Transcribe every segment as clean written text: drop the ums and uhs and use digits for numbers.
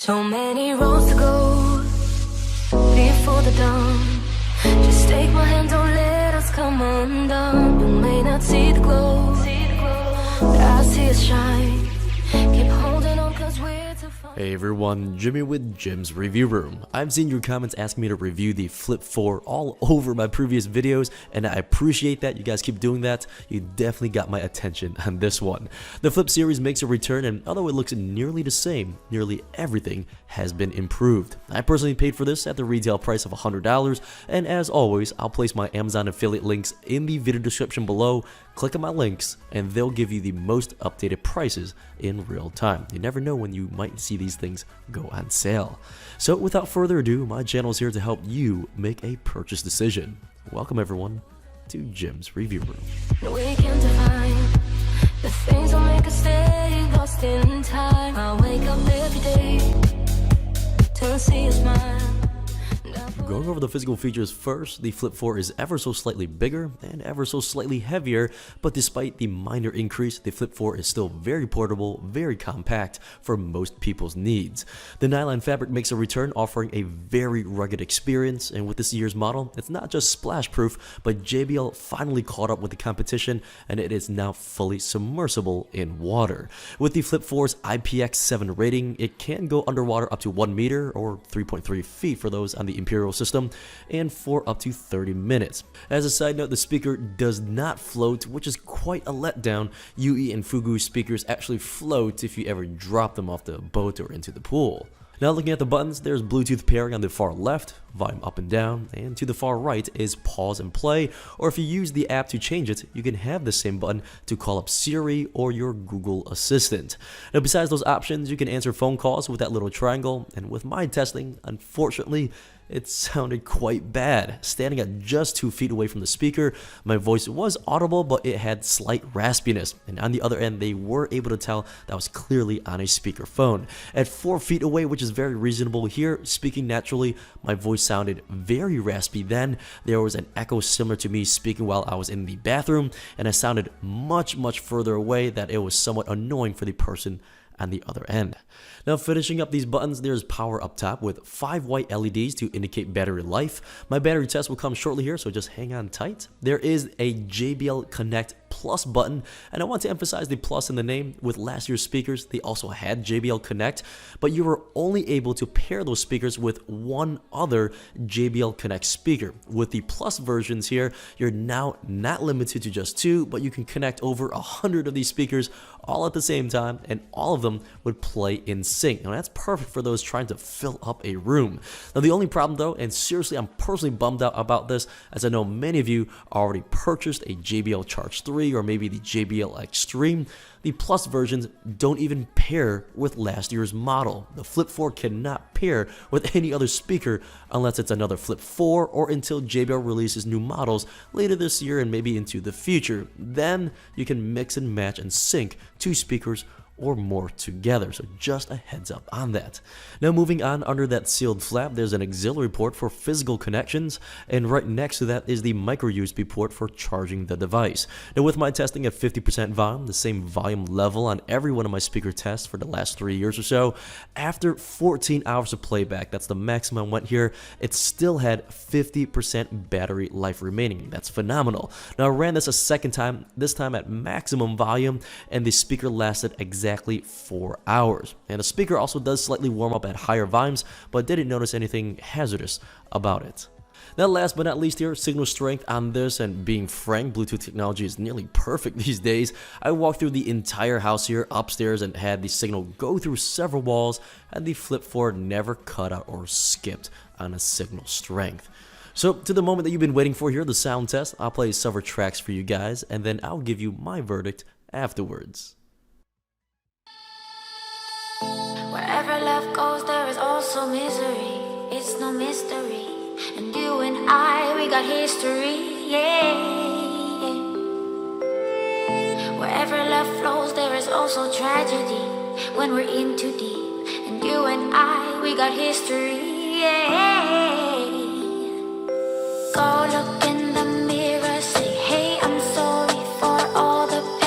So many roads to go before the dawn. Just take my hand, don't let us come undone. You may not see the glow, but I see it shine. Keep holding on, cause we're too far. Hey everyone, Jimmy with Jim's Review Room. I've seen your comments asking me to review the Flip 4 all over my previous videos, and I appreciate that. You guys keep doing that. You definitely got my attention on this one. The Flip series makes a return, and although it looks nearly the same, nearly everything has been improved. I personally paid for this at the retail price of $100, and as always, I'll place my Amazon affiliate links in the video description below. Click on my links, and they'll give you the most updated prices in real time. You never know when you might see these things go on sale. So without further ado, my channel is here to help you make a purchase decision. Welcome everyone to Jim's Review Room. We can define the things that make us stay lost in time. I wake up every day to see a smile. Going over the physical features first, the Flip 4 is ever so slightly bigger and ever so slightly heavier, but despite the minor increase, the Flip 4 is still very portable, very compact for most people's needs. The nylon fabric makes a return, offering a very rugged experience, and with this year's model, it's not just splash proof, but JBL finally caught up with the competition, and it is now fully submersible in water. With the Flip 4's IPX7 rating, it can go underwater up to 1 meter or 3.3 feet for those on the Imperial system, and for up to 30 minutes. As a side note, the speaker does not float, which is quite a letdown. UE and Fugu speakers actually float if you ever drop them off the boat or into the pool. Now looking at the buttons, there's Bluetooth pairing on the far left, volume up and down, and to the far right is pause and play, or if you use the app to change it, you can have the same button to call up Siri or your Google Assistant. Now besides those options, you can answer phone calls with that little triangle, and with my testing, unfortunately, it sounded quite bad. Standing at just 2 feet away from the speaker, my voice was audible, but it had slight raspiness. And on the other end, they were able to tell that was clearly on a speakerphone. At 4 feet away, which is very reasonable here, speaking naturally, my voice sounded very raspy then. There was an echo similar to me speaking while I was in the bathroom, and I sounded much further away that it was somewhat annoying for the person on the other end. Now finishing up these buttons, there's power up top with 5 white LEDs to indicate battery life. My battery test will come shortly here, so just hang on tight. There is a JBL Connect Plus button, and I want to emphasize the plus in the name. With last year's speakers, they also had JBL Connect, but you were only able to pair those speakers with one other JBL Connect speaker. With the Plus versions here, you're now not limited to just 2, but you can connect over 100 of these speakers all at the same time, and all of them would play in sync. Now that's perfect for those trying to fill up a room. Now the only problem though, and seriously I'm personally bummed out about this, as I know many of you already purchased a JBL Charge 3 or maybe the JBL Extreme, the Plus versions don't even pair with last year's model. The Flip 4 cannot pair with any other speaker unless it's another Flip 4 or until JBL releases new models later this year and maybe into the future. Then you can mix and match and sync 2 speakers or more together, so just a heads up on that. Now moving on, under that sealed flap there's an auxiliary port for physical connections, and right next to that is the micro USB port for charging the device. Now with my testing at 50% volume, the same volume level on every one of my speaker tests for the last 3 years or so, after 14 hours of playback, that's the maximum I went here, it still had 50% battery life remaining. That's phenomenal. Now I ran this a second time, this time at maximum volume, and the speaker lasted exactly 4 hours. And the speaker also does slightly warm up at higher volumes, but didn't notice anything hazardous about it. Now last but not least here, signal strength on this, and being frank, Bluetooth technology is nearly perfect these days. I walked through the entire house here upstairs and had the signal go through several walls, and the Flip 4 never cut out or skipped on a signal strength. So to the moment that you've been waiting for here, the sound test, I'll play several tracks for you guys, and then I'll give you my verdict afterwards. Wherever love goes, there is also misery. It's no mystery. And you and I, we got history, yeah. Wherever love flows, there is also tragedy. When we're in too deep. And you and I, we got history, yeah. Go look in the mirror, say, hey, I'm sorry for all the pain.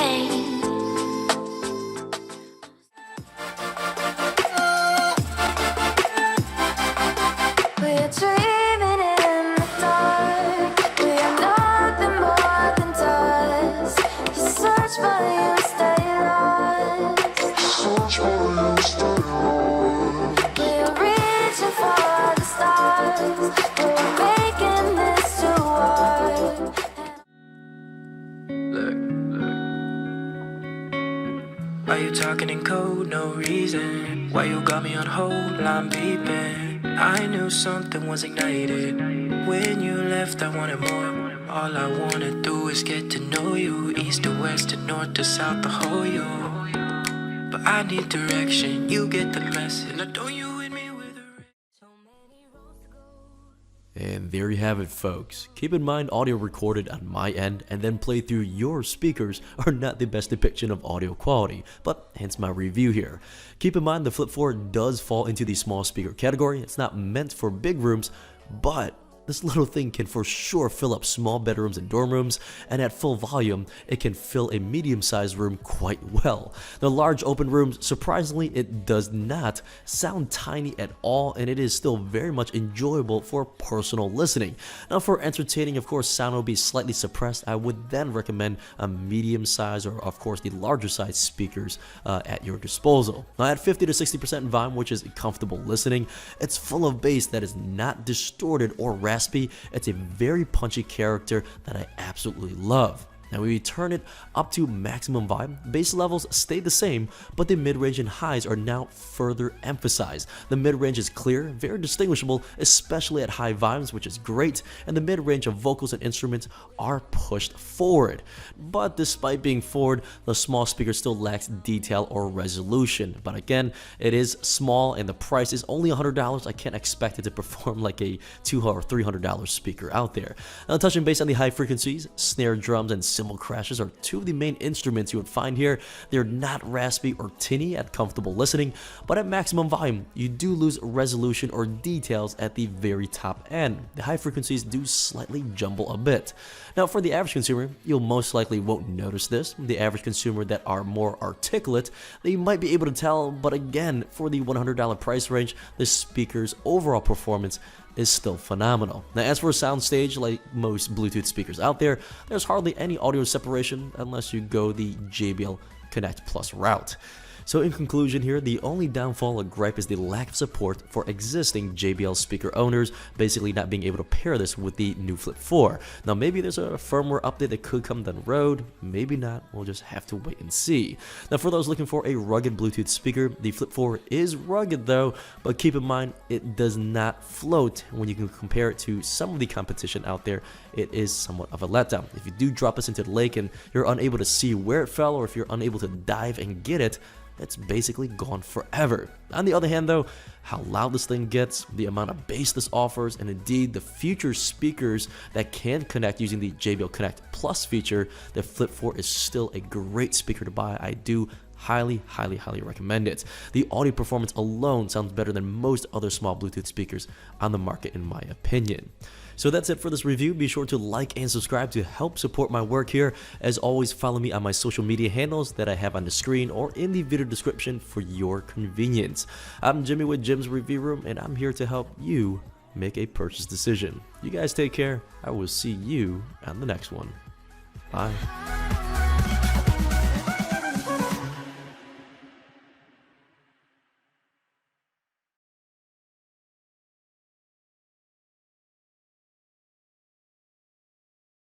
you talking in code? No reason. Why you got me on hold? I'm beeping. I knew something was ignited. When you left, I wanted more. All I wanna do is get to know you. East to west to north to south, the whole you. But I need direction. You get the message. Now don't you hit me with a And there you have it, folks. Keep in mind, audio recorded on my end and then played through your speakers are not the best depiction of audio quality, but hence my review here. Keep in mind, the Flip 4 does fall into the small speaker category. It's not meant for big rooms, but this little thing can for sure fill up small bedrooms and dorm rooms, and at full volume, it can fill a medium-sized room quite well. The large open rooms, surprisingly, it does not sound tiny at all, and it is still very much enjoyable for personal listening. Now, for entertaining, of course, sound will be slightly suppressed. I would then recommend a medium-size or, of course, the larger-size speakers at your disposal. Now, at 50 to 60% volume, which is comfortable listening, it's full of bass that is not distorted or raspy. It's a very punchy character that I absolutely love. Now, when we turn it up to maximum volume, bass levels stay the same, but the mid-range and highs are now further emphasized. The mid-range is clear, very distinguishable, especially at high volumes, which is great, and the mid-range of vocals and instruments are pushed forward. But despite being forward, the small speaker still lacks detail or resolution. But again, it is small and the price is only $100. I can't expect it to perform like a $200 or $300 speaker out there. Now, touching base on the high frequencies, snare drums and cymbal crashes are two of the main instruments you would find here. They're not raspy or tinny at comfortable listening, but at maximum volume, you do lose resolution or details at the very top end. The high frequencies do slightly jumble a bit. Now, for the average consumer, you'll most likely won't notice this. The average consumer that are more articulate, they might be able to tell, but again, for the $100 price range, the speaker's overall performance is still phenomenal. Now, as for a soundstage, like most Bluetooth speakers out there, there's hardly any audio separation unless you go the JBL Connect Plus route. So in conclusion here, the only downfall or gripe is the lack of support for existing JBL speaker owners, basically not being able to pair this with the new Flip 4. Now, maybe there's a firmware update that could come down the road, maybe not, we'll just have to wait and see. Now, for those looking for a rugged Bluetooth speaker, the Flip 4 is rugged though, but keep in mind, it does not float. When you can compare it to some of the competition out there, it is somewhat of a letdown. If you do drop this into the lake and you're unable to see where it fell, or if you're unable to dive and get it, it's basically gone forever. On the other hand though, how loud this thing gets, the amount of bass this offers, and indeed the future speakers that can connect using the JBL Connect Plus feature, the Flip 4 is still a great speaker to buy. I do highly recommend it. The audio performance alone sounds better than most other small Bluetooth speakers on the market in my opinion. So that's it for this review. Be sure to like and subscribe to help support my work here. As always, follow me on my social media handles that I have on the screen or in the video description for your convenience. I'm Jimmy with Jim's Review Room, and I'm here to help you make a purchase decision. You guys take care. I will see you on the next one. Bye.